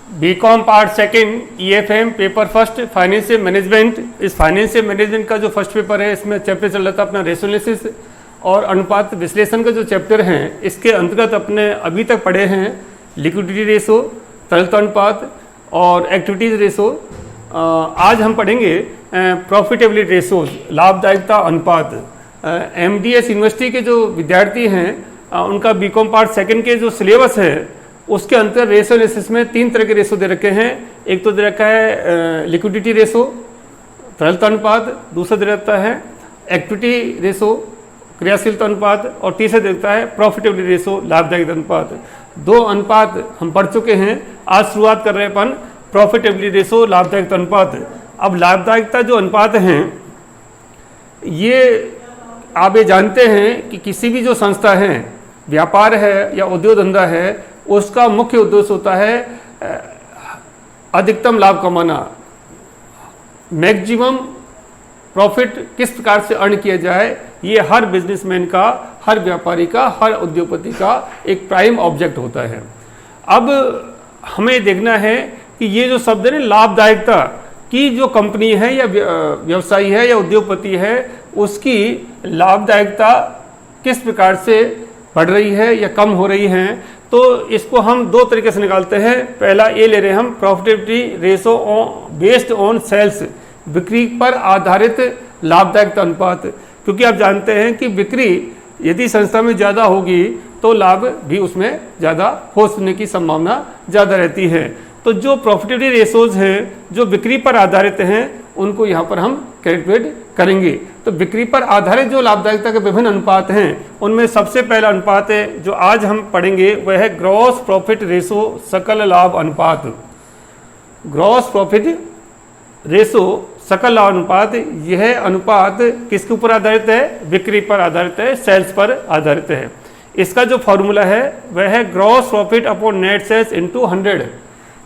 BCom part second EFM paper first financial management. इस financial management का जो first paper है इसमें चैप्टर चल रहा था अपना रेशो एनालिसिस और अनुपात विश्लेषण का जो चैप्टर हैं इसके अंतर्गत अपने अभी तक पढ़े हैं लिक्विडिटी रेशो, तरलता अनुपात और एक्टिविटीज रेशो। आज हम पढ़ेंगे प्रॉफिटेबिलिटी रेशोज, लाभदायकता अनुपात। एमडीएस यूनिवर्सिटी के जो विद्यार्थी हैं उनका बीकॉम पार्ट सेकंड के जो सिलेबस है उसके अंतर्गत रेशो एनालिसिस में 3 तरह के रेशो दे रखे हैं। एक तो दे रखा है लिक्विडिटी रेशो, तरलता अनुपात, दूसरा दे रखता है एक्टिविटी रेशो, क्रियाशीलता अनुपात, और तीसरा दे रखता है प्रॉफिटेबिलिटी रेशो, लाभदायक अनुपात। 2 अनुपात हम पढ़ चुके हैं, आज शुरुआत कर रहे हैं अपन प्रॉफिटेबिलिटी रेशो, लाभदायक अनुपात। अब लाभदायकता जो अनुपात हैं ये आप ये जानते हैं कि किसी भी जो संस्था है, व्यापार है या उद्योग धंधा है, उसका मुख्य उद्देश्य होता है अधिकतम लाभ कमाना, मैक्सिमम प्रॉफिट किस प्रकार से अर्न किया जाए। ये हर बिजनेसमैन का, हर व्यापारी का, हर उद्योगपति का एक प्राइम ऑब्जेक्ट होता है। अब हमें देखना है कि ये जो शब्द है ना, लाभदायकता की जो कंपनी है या व्यवसायी है या उद्योगपति है उसकी लाभदायकता किस प्रकार से बढ़ रही है या कम हो रही है। तो इसको हम 2 तरीके से निकालते हैं। पहला ये ले रहे हैं हम profitability ratio based on sales, बिक्री पर आधारित लाभदायकता अनुपात। क्योंकि आप जानते हैं कि बिक्री यदि संस्था में ज़्यादा होगी तो लाभ भी उसमें ज़्यादा होने की संभावना ज़्यादा रहती है। तो जो प्रॉफिटेबिलिटी रेशोज हैं जो बिक्री पर आधारित हैं उनको यहाँ पर हम कैलकुलेट करेंगे। तो बिक्री पर आधारित जो लाभदायकता के विभिन्न अनुपात हैं उनमें सबसे पहला अनुपात है जो आज हम पढ़ेंगे वह है ग्रॉस प्रॉफिट रेशो, सकल लाभ अनुपात। ग्रॉस प्रॉफिट रेशो, सकल लाभ अनुपात, यह अनुपात किसके ऊपर आधारित है? बिक्री पर आधारित है, सेल्स पर आधारित है। इसका जो फॉर्मूला है वह है gross profit upon net sales into 100,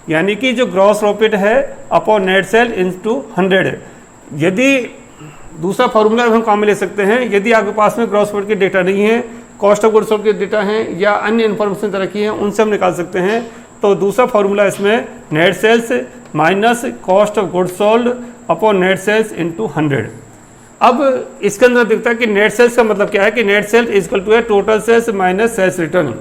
यानी कि जो ग्रॉस प्रॉफिट है अपॉन नेट सेल इंटू 100। यदि दूसरा फॉर्मूला हम काम में ले सकते हैं, यदि आपके पास में ग्रॉस प्रॉफिट के डेटा नहीं है, कॉस्ट ऑफ गुड्स सोल्ड के डेटा हैं या अन्य इन्फॉर्मेशन तरह की हैं, उनसे हम निकाल सकते हैं। तो दूसरा फॉर्मूला इसमें net sales minus cost of goods sold upon net sales into 100। अब इसके अंदर दिखता है कि नेट सेल्स का मतलब क्या है कि नेट सेल्स इक्वल टू है total sales minus sales return.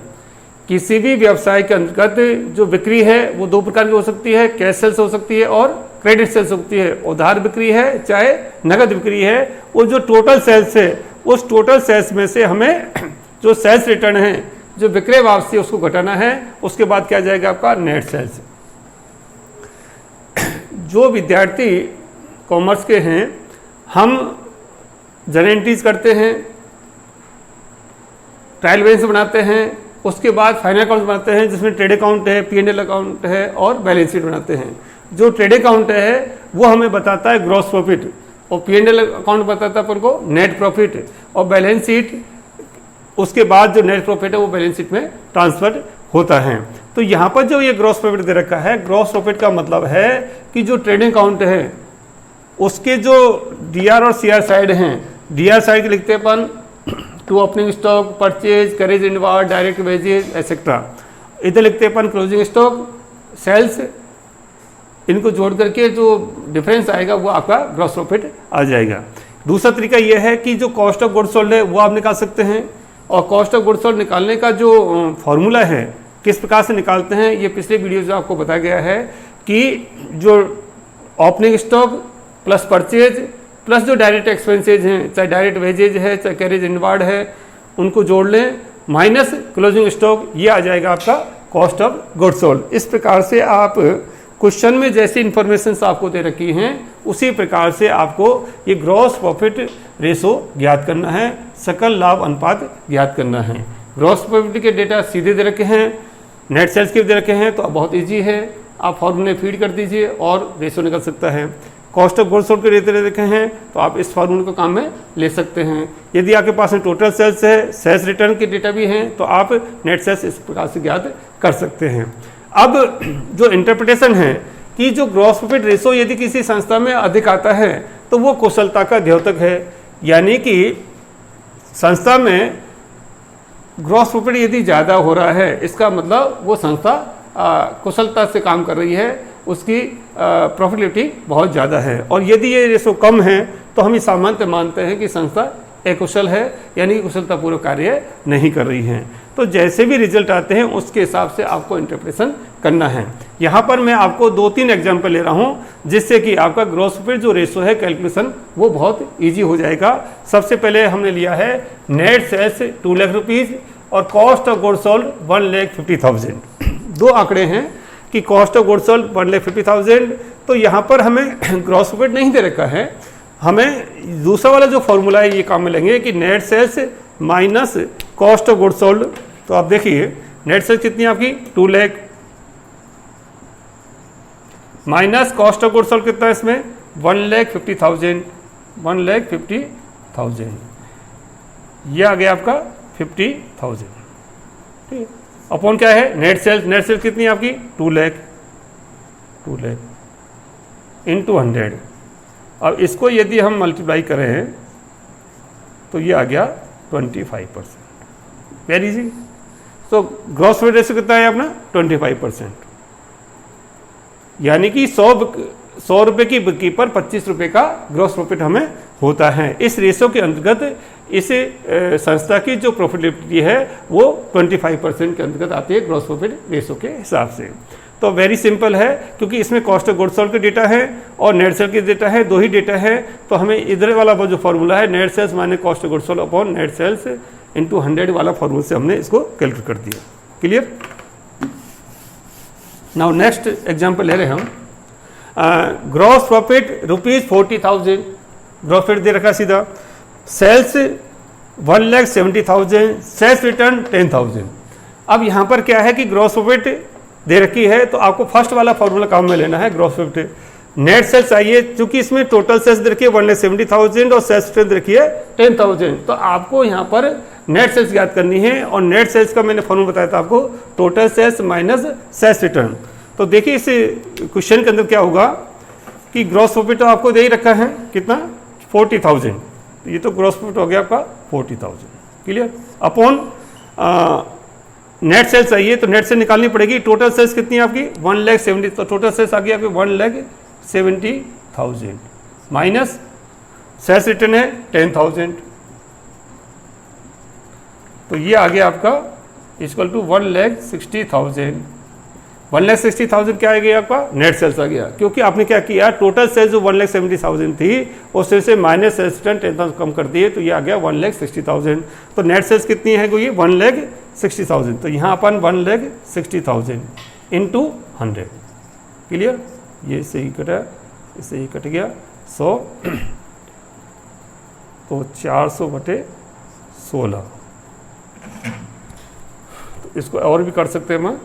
किसी भी व्यवसाय के अंतर्गत जो बिक्री है वो 2 प्रकार की हो सकती है, कैश सेल्स हो सकती है और क्रेडिट सेल्स हो सकती है। उधार बिक्री है चाहे नगद बिक्री है, वो जो टोटल सेल्स है उस टोटल सेल्स में से हमें जो सेल्स रिटर्न है, जो विक्रय वापसी उसको घटाना है। उसके बाद क्या जाएगा आपका नेट सेल्स। जो विद्यार्थी कॉमर्स के हैं हम जर्नल एंट्रीज करते हैं, ट्रायल बैलेंस बनाते हैं, उसके बाद फाइनल अकाउंट बनाते हैं जिसमें ट्रेड अकाउंट है, P&L अकाउंट है और बैलेंस शीट बनाते हैं। जो ट्रेड अकाउंट है वो हमें बताता है ग्रॉस प्रॉफिट और P&L अकाउंट बताता है अपन को नेट प्रॉफिट, और बैलेंस शीट उसके बाद जो नेट प्रॉफिट है वो बैलेंस शीट में ट्रांसफर होता है। तो यहाँ पर जो ये ग्रॉस प्रॉफिट दे रखा है, ग्रॉस प्रॉफिट का मतलब है कि जो ट्रेडिंग अकाउंट है उसके जो DR और CR साइड हैं, DR साइड के लिखते हैं अपन to opening stock, purchase, carriage inward, direct wages etcetera. इधर लिखते हैं अपन क्लोजिंग स्टॉक, सेल्स। इनको जोड़ करके जो डिफरेंस आएगा वो आपका ग्रॉस प्रॉफिट आ जाएगा। दूसरा तरीका यह है कि जो कॉस्ट ऑफ गुड्स सोल्ड है वो आप निकाल सकते हैं, और कॉस्ट ऑफ गुड्स सोल्ड निकालने का जो फॉर्मूला है किस प्रकार से निकालते हैं ये पिछले वीडियो में आपको बताया गया है कि जो opening stock plus purchase plus जो डायरेक्ट एक्सपेंसेज हैं, चाहे डायरेक्ट वेजेज है चाहे कैरेज इनवार्ड है, उनको जोड़ लें माइनस क्लोजिंग स्टॉक, ये आ जाएगा आपका कॉस्ट ऑफ गुड्स सोल्ड। इस प्रकार से आप क्वेश्चन में जैसी इंफॉर्मेशन आपको दे रखी हैं उसी प्रकार से आपको ये ग्रॉस प्रॉफिट रेशो ज्ञात करना है, सकल लाभ अनुपात ज्ञात करना है। ग्रॉस प्रॉफिट के डेटा सीधे दे रखे हैं, नेट सेल्स के दे रखे हैं, तो बहुत ईजी है, आप फॉर्मूले फीड कर दीजिए और रेशो निकल सकता है। कॉस्ट ऑफ गुड्स सोल्ड के डेटा दे रखे हैं तो आप इस फॉर्मूले को काम में ले सकते हैं। यदि आपके पास में टोटल सेल्स है, सेल्स रिटर्न के डेटा भी हैं, तो आप नेट सेल्स इस प्रकार से ज्ञात कर सकते हैं। अब जो इंटरप्रिटेशन है कि जो ग्रॉस प्रॉफिट रेशो यदि किसी संस्था में अधिक आता है तो वो कुशलता का द्योतक है, यानी कि संस्था में ग्रॉस प्रॉफिट यदि ज़्यादा हो रहा है, इसका मतलब वो संस्था कुशलता से काम कर रही है, उसकी प्रॉफिटेबिलिटी बहुत ज़्यादा है। और यदि ये रेशो कम है तो हम सामान्य मानते हैं कि संस्था अकुशल है, यानी कि कुशलतापूर्वक कार्य नहीं कर रही है। तो जैसे भी रिजल्ट आते हैं उसके हिसाब से आपको इंटरप्रिटेशन करना है। यहाँ पर मैं आपको 2-3 एग्जाम्पल ले रहा हूँ, जिससे कि आपका ग्रॉस प्रॉफिट जो रेशो है कैलकुलेशन वो बहुत ईजी हो जाएगा। सबसे पहले हमने लिया है नेट सेल्स 2 लाख रुपीज़ और कॉस्ट ऑफ गुड्स सोल्ड 1,50,000। दो आंकड़े हैं कि कॉस्ट ऑफ गुड्स सोल्ड 1,50,000, तो यहाँ पर हमें ग्रॉस प्रॉफिट नहीं दे रखा है, हमें दूसरा वाला जो फॉर्मूला है ये काम में लेंगे कि net sales minus cost of goods sold. तो आप देखिए नेट सेल्स कितनी है आपकी 2 lakh minus cost of goods sold कितना है इसमें 1,50,000, 1,50,000 ये आ गया आपका 50,000, ठीक है। अपॉन क्या है नेट सेल्स कितनी है आपकी 2 लाख इंटू 100। अब इसको यदि हम मल्टीप्लाई करें तो ये आ गया 25%, वेरी इजी। तो ग्रॉस प्रॉफिट रेशियो कितना है अपना 25%, यानी कि 100 रुपये की बिक्री पर 25 रुपये का ग्रॉस प्रॉफिट हमें होता है। इस रेशो के अंतर्गत इस संस्था की जो प्रॉफिटेबिलिटी है वो 25% के अंतर्गत आती है ग्रॉस प्रॉफिट रेशो के हिसाब से। तो वेरी सिंपल है, क्योंकि इसमें कॉस्ट ऑफ गुड्स सोल्ड के डेटा है और नेट सेल्स के डेटा है, दो ही डेटा है। तो हमें इधर वाला जो फॉर्मूला है net sales minus cost of goods sold upon net sales into 100 वाला फॉर्मूला से हमने इसको कैलकुलेट कर दिया। क्लियर। नाउ नेक्स्ट एग्जांपल ले रहे हैं हम, ग्रॉस प्रॉफिट ₹40,000 ग्रॉस प्रॉफिट दे रखा सीधा, सेल्स 1,70,000, सेल्स रिटर्न 10,000। अब यहाँ पर क्या है कि ग्रॉस प्रॉफिट दे रखी है तो आपको फर्स्ट वाला फॉर्मूला काम में लेना है ग्रॉस प्रॉफिट। नेट सेल्स आइए, क्योंकि इसमें टोटल सेल्स दे रखी है 1,70,000 और सेल्स रिटर्न दे रखी है 10,000, तो आपको यहाँ पर नेट सेल्स याद करनी है। और नेट सेल्स का मैंने फॉर्मूला बताया था आपको, total sales minus sales return. तो देखिए इस क्वेश्चन के अंदर क्या होगा कि ग्रॉस प्रॉफिट तो आपको दे ही रखा है कितना 40,000, ये तो ग्रॉस प्रॉफिट हो गया आपका 40,000। क्लियर। अपॉन नेट सेल्स चाहिए तो नेट सेल्स निकालनी पड़ेगी। टोटल सेल्स कितनी है आपकी 1,70,000, तो टोटल सेल्स आ गई आपकी 1,70,000 माइनस सेल्स रिटर्न है 10,000, तो ये आ गया आपका इक्वल टू 1,60,000। 1,60,000 क्या आ गया आपका नेट सेल्स आ गया, क्योंकि आपने क्या किया टोटल सेल्स जो 1,70,000 थी उससे से माइनस सेल्स रिटर्न 10,000 कम कर दिए, तो ये आ गया 1,60,000। तो नेट सेल्स कितनी है कोई 1,60,000, तो यहाँ अपन 1,60,000 इंटू 100। क्लियर। ये इससे ही कटा, इससे ही कट गया 100, तो 400/16। तो इसको और भी कर सकते हैं हम,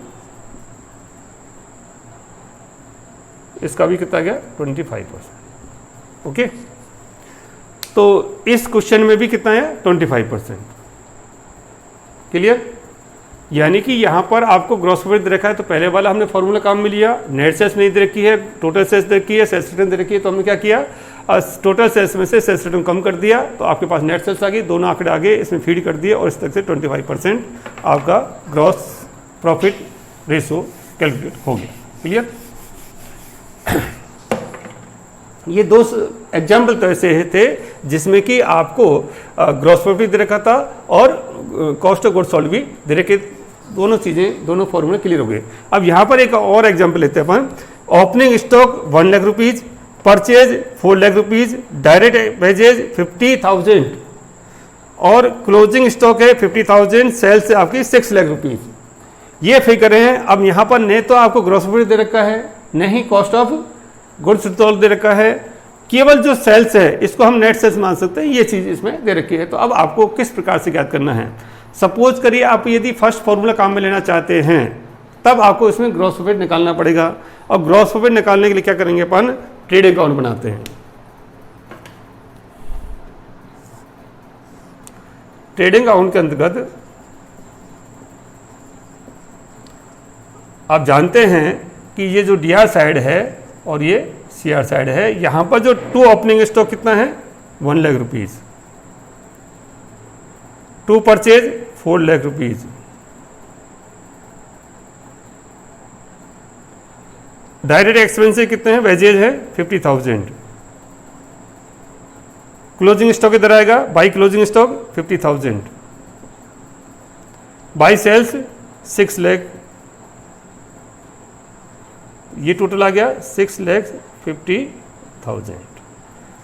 इसका भी कितना गया 25%। ओके, तो इस क्वेश्चन में भी कितना है 25%। क्लियर। यानी कि यहाँ पर आपको ग्रॉस प्रॉफिट दे रखा है तो पहले वाला हमने फॉर्मूला काम में लिया, नेट सेल्स नहीं दे रखी है, टोटल सेल्स दे रखी है, सेल्स रिटर्न दे रखी है, तो हमने क्या किया टोटल सेल्स में से सेल्स रिटर्न कम कर दिया, तो आपके पास नेट सेल्स आ गई, दोनों आंकड़े आगे इसमें फीड कर दिए और इस तरह से 25% आपका ग्रॉस प्रॉफिट रेशो कैलकुलेट हो गया। क्लियर। ये दो एग्जाम्पल तो ऐसे थे जिसमें कि आपको ग्रॉस प्रॉफिट दे रखा था और कॉस्ट ऑफ गुड्स सोल्ड भी दे रखे, दोनों चीज़ें दोनों फॉर्मूले क्लियर हो गए। अब यहाँ पर एक और एग्जाम्पल लेते हैं अपन, opening stock 1 lakh rupees, purchase 4 lakh rupees, direct wages 50,000 और क्लोजिंग स्टॉक है 50,000, सेल्स है आपकी 6 लाख रुपीज़। ये फिगर हैं। अब यहाँ पर नहीं तो आपको ग्रॉस प्रॉफिट दे रखा है, नहीं कॉस्ट ऑफ गुड्स सोल्ड दे रखा है, केवल जो सेल्स है इसको हम नेट सेल्स मान सकते हैं, ये चीज़ इसमें दे रखी है। तो अब आपको किस प्रकार से ज्ञात करना है। सपोज करिए आप यदि फर्स्ट फॉर्मूला काम में लेना चाहते हैं तब आपको इसमें ग्रॉस प्रॉफिट निकालना पड़ेगा, और ग्रॉस प्रॉफिट निकालने के लिए क्या करेंगे अपन ट्रेडिंग अकाउंट बनाते हैं। ट्रेडिंग अकाउंट के अंतर्गत आप जानते हैं कि ये जो डीआर साइड है और ये सीआर साइड है, यहाँ पर जो टू ओपनिंग स्टॉक कितना है 1 lakh rupees, to purchase 4 lakh rupees, direct expenses कितने हैं, वेजेज है 50,000, क्लोजिंग स्टॉक इधर आएगा, by closing stock 50,000, by sales 6 lakh, ये टोटल आ गया 6,50,000।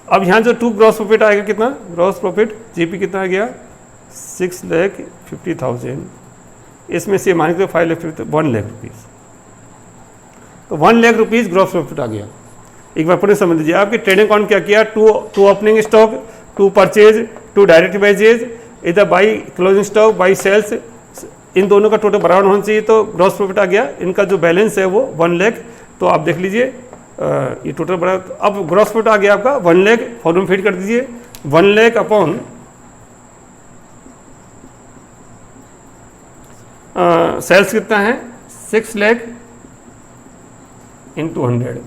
अब यहाँ जो टू ग्रॉस प्रॉफिट आएगा कितना, ग्रॉस प्रॉफिट जीपी कितना आ गया 6,50,000, इसमें से मान के 5 लाख 1 लाख रुपीज़, तो 1 लाख रुपीज़ ग्रॉस प्रॉफिट आ गया। एक बार पुनः समझ लीजिए, आपके ट्रेडिंग अकाउंट क्या किया, to opening stock, to purchase, to direct wages, इधर by closing stock, by sales, इन दोनों का टोटल बराबर होना चाहिए, तो ग्रॉस प्रॉफिट आ गया। इनका जो बैलेंस है वो 1 लाख, तो आप देख लीजिए ये टोटल बड़ा, अब ग्रॉस प्रॉफिट आ गया आपका 1 लाख, फॉर्मूला फिट कर दीजिए 1 लाख अपॉन सेल्स कितना है 6 लाख इंटू 100,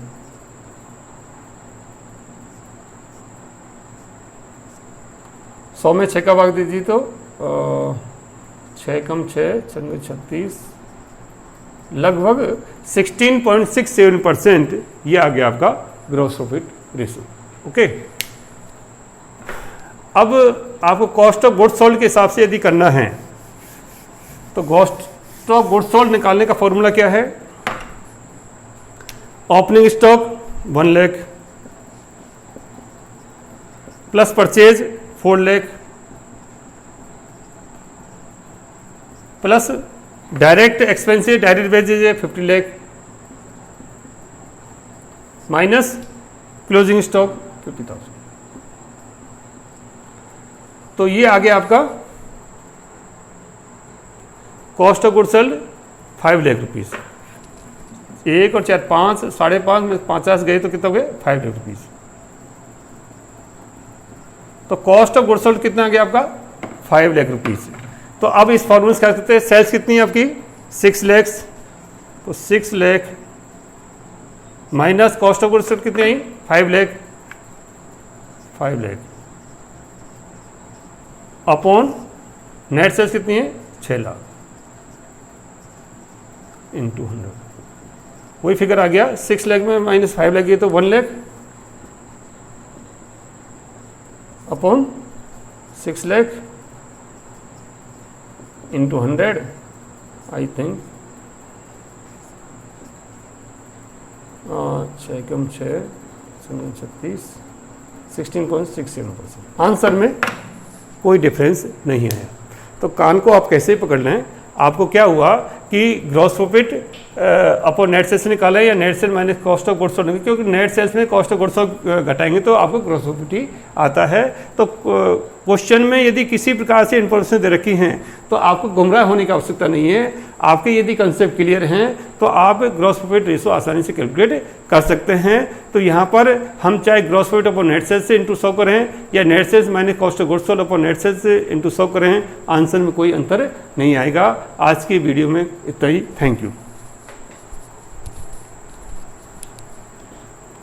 सौ में 6 का भाग दीजिए तो 6 कम 6 36, लगभग 16.67% ये आ गया आपका ग्रॉस प्रॉफिट रेशियो। ओके, अब आपको कॉस्ट ऑफ गुड्स सोल्ड के हिसाब से यदि करना है तो कॉस्ट ऑफ गुड्स सोल्ड निकालने का फॉर्मूला क्या है, opening stock 1 lakh plus purchase 4 lakh plus direct expenses, direct wages है 50 लाख माइनस क्लोजिंग स्टॉक 50,000, तो ये आ गया आपका cost of goods sold 5 lakh rupees. 1 और 4 5, 5.5 में 50 गए तो कितना हो गया 5 लाख रुपीज़। तो कॉस्ट ऑफ गुड्स सोल्ड कितना आ गया आपका 5 लाख रुपीज़। तो अब इस फॉर्मूले से क्या करते हैं, सेल्स कितनी है आपकी 6 लाख, तो 6 lakh minus cost of goods sold कितनी आई 5 lakh, 5 lakh upon net sales कितनी है 6 लाख इंटू 100, वही फिगर आ गया 6 लाख में माइनस 5 लाख, ये तो 1 lakh upon 6 lakh into 100, I think 6 come 6 36, 16.67%। Answer में कोई डिफरेंस नहीं आया। तो कान को आप कैसे पकड़ लें, आपको क्या हुआ कि gross profit upon net sales निकाला है या net sale minus cost of goods sold, क्योंकि नेट सेल्स में कॉस्ट ऑफ गुड्स सोल्ड घटाएंगे तो आपको ग्रॉस प्रॉफिट ही आता है। तो क्वेश्चन में यदि किसी प्रकार से इन्फॉर्मेशन दे रखी हैं तो आपको गुमराह होने की आवश्यकता नहीं है। आपके यदि कंसेप्ट क्लियर हैं तो आप ग्रॉस प्रॉफिट रेशियो आसानी से कैलकुलेट कर सकते हैं। तो यहाँ पर हम चाहे gross profit upon net sales से इंटू 100 करें या net sales minus cost of goods sold upon net sales से इंटू 100 करें, आंसर में कोई अंतर नहीं आएगा। आज की वीडियो में इतना ही, थैंक यू।